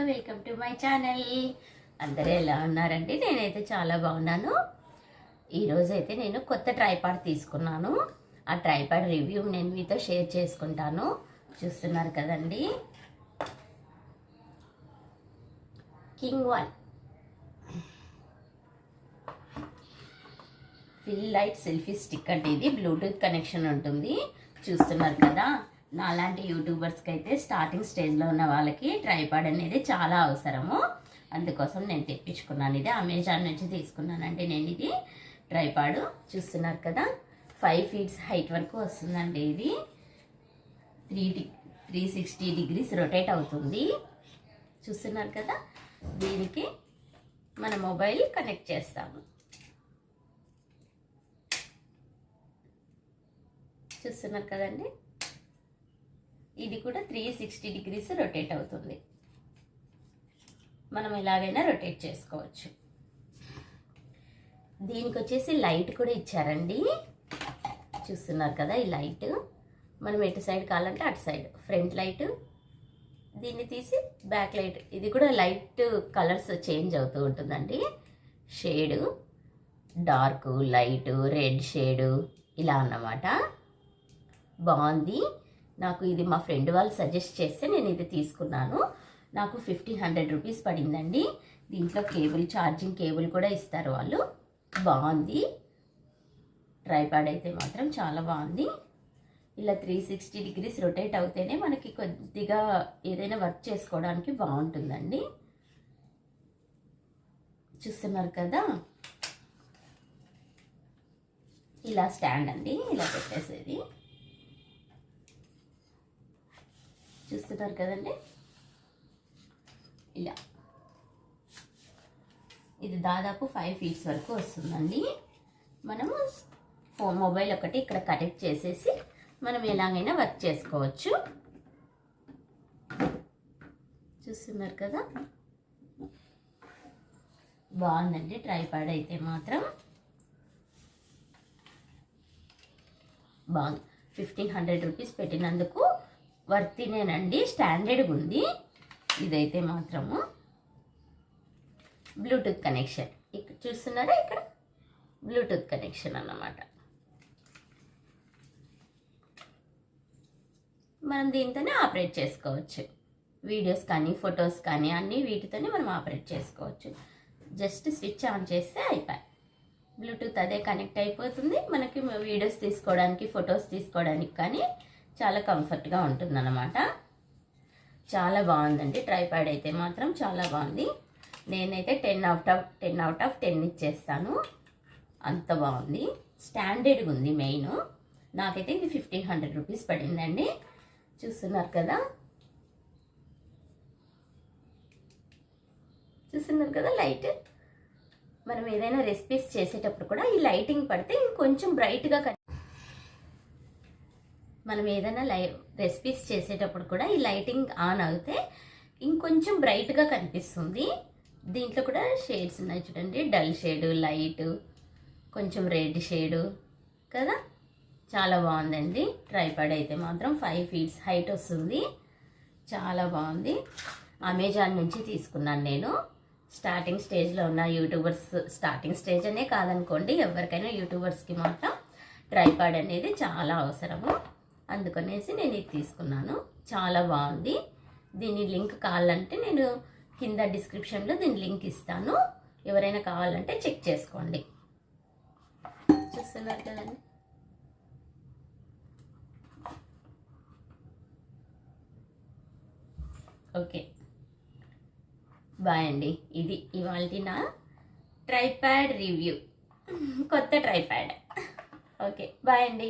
Welcome to my channel. అందరూ ఎలా ఉన్నారండి? నేనైతే చాలా బాగున్నాను. ఈరోజైతే నేను కొత్త ట్రైపాడ్ తీసుకున్నాను. ఆ ట్రైపాడ్ రివ్యూ నేను మీతో షేర్ చేసుకుంటాను. చూస్తున్నారు కదండి, king one fill light selfie stick అంటే ఇది బ్లూటూత్ కనెక్షన్ ఉంటుంది. చూస్తున్నారు కదా, నాలాంటి యూట్యూబర్స్కి అయితే స్టార్టింగ్ స్టేజ్లో ఉన్న వాళ్ళకి ట్రైపాడ్ అనేది చాలా అవసరము. అందుకోసం నేను తెప్పించుకున్నాను. ఇది అమెజాన్ నుంచి తీసుకున్నానండి నేను. ఇది ట్రైపాడ్ చూస్తున్నారు కదా, 5 feet హైట్ వరకు వస్తుందండి. ఇది 360 degrees రొటేట్ అవుతుంది. చూస్తున్నారు కదా, దీనికి మన మొబైల్ కనెక్ట్ చేస్తాము. చూస్తున్నారు కదండి, ఇది కూడా 360 degrees రొటేట్ అవుతుంది. మనం ఎలాగైనా రొటేట్ చేసుకోవచ్చు. దీనికి వచ్చేసి లైట్ కూడా ఇచ్చారండి. చూస్తున్నారు కదా, ఈ లైట్ మనం ఎటు సైడ్ కావాలంటే అటు సైడ్, ఫ్రంట్ లైట్, దీన్ని తీసి బ్యాక్ లైట్. ఇది కూడా లైట్ కలర్స్ చేంజ్ అవుతూ ఉంటుందండి. Shade, dark, light, red shade, ఇలా అన్నమాట. బాగుంది. నాకు ఇది మా ఫ్రెండ్ వాళ్ళు సజెస్ట్ చేస్తే నేను ఇది తీసుకున్నాను. నాకు 1500 రూపీస్ పడిందండి. దీంట్లో కేబుల్, ఛార్జింగ్ కేబుల్ కూడా ఇస్తారు వాళ్ళు. బాగుంది. ట్రైపాడ్ అయితే మాత్రం చాలా బాగుంది. ఇలా 360 degrees రొటేట్ అవుతేనే మనకి కొద్దిగా ఏదైనా వర్క్ చేసుకోవడానికి బాగుంటుందండి. చూస్తున్నారు కదా, ఇలా స్టాండ్ అండి, ఇలా పెట్టేసేది. చూస్తున్నారు కదండి, ఇలా ఇది దాదాపు 5 feet వరకు వస్తుందండి. మనము మొబైల్ ఒకటి ఇక్కడ కనెక్ట్ చేసేసి మనం ఎలాగైనా వర్క్ చేసుకోవచ్చు. చూస్తున్నారు కదా, బాగుందండి ట్రైపాడ్ అయితే మాత్రం. బాగుంది. 1500 రూపీస్ పెట్టినందుకు వర్తినేనండి. స్టాండర్డ్గా ఉంది. ఇదైతే మాత్రము బ్లూటూత్ కనెక్షన్. ఇక్కడ చూస్తున్నారా, ఇక్కడ బ్లూటూత్ కనెక్షన్ అన్నమాట. మనం దీంతోనే ఆపరేట్ చేసుకోవచ్చు. వీడియోస్ కానీ ఫొటోస్ కానీ అన్నీ వీటితోనే మనం ఆపరేట్ చేసుకోవచ్చు. జస్ట్ స్విచ్ ఆన్ చేస్తే అయిపోయి, బ్లూటూత్ అదే కనెక్ట్ అయిపోతుంది. మనకి వీడియోస్ తీసుకోవడానికి, ఫొటోస్ తీసుకోవడానికి కానీ చాలా కంఫర్ట్గా ఉంటుందన్నమాట. చాలా బాగుందండి ట్రైపాడ్ అయితే మాత్రం, చాలా బాగుంది. నేనైతే 10 out of 10 ఇచ్చేస్తాను. అంత బాగుంది. స్టాండర్డ్గా ఉంది. మెయిన్ నాకైతే ఇది 1500 రూపీస్ పడిందండి. చూస్తున్నారు కదా, లైట్. మనం ఏదైనా రెసిపీస్ చేసేటప్పుడు కూడా ఈ లైటింగ్ పడితే ఇంకొంచెం బ్రైట్గా మనం ఏదైనా రెసిపీస్ చేసేటప్పుడు కూడా ఈ లైటింగ్ ఆన్ అవుతే ఇంకొంచెం బ్రైట్గా కనిపిస్తుంది. దీంట్లో కూడా షేడ్స్ ఉన్నాయి చూడండి, డల్ షేడు, లైట్, కొంచెం రెడ్ షేడు కదా. చాలా బాగుందండి ట్రైపాడ్ అయితే మాత్రం. 5 feet హైట్ వస్తుంది. చాలా బాగుంది. అమెజాన్ నుంచి తీసుకున్నాను నేను. స్టార్టింగ్ స్టేజ్లో ఉన్న యూట్యూబర్స్, స్టార్టింగ్ స్టేజ్ అనే కాదనుకోండి, ఎవరికైనా యూట్యూబర్స్కి మాత్రం ట్రైపాడ్ అనేది చాలా అవసరము. అందుకనేసి నేను ఇది తీసుకున్నాను. చాలా బాగుంది. దీని లింక్ కావాలంటే నేను కింద డిస్క్రిప్షన్లో దీని లింక్ ఇస్తాను. ఎవరైనా కావాలంటే చెక్ చేసుకోండి. చూస్తున్నారు కదండి, ఓకే బాయ్ అండి. ఇది ఇవాల్టి నా ట్రైపాడ్ రివ్యూ, కొత్త ట్రైపాడ్. ఓకే బాయ్ అండి.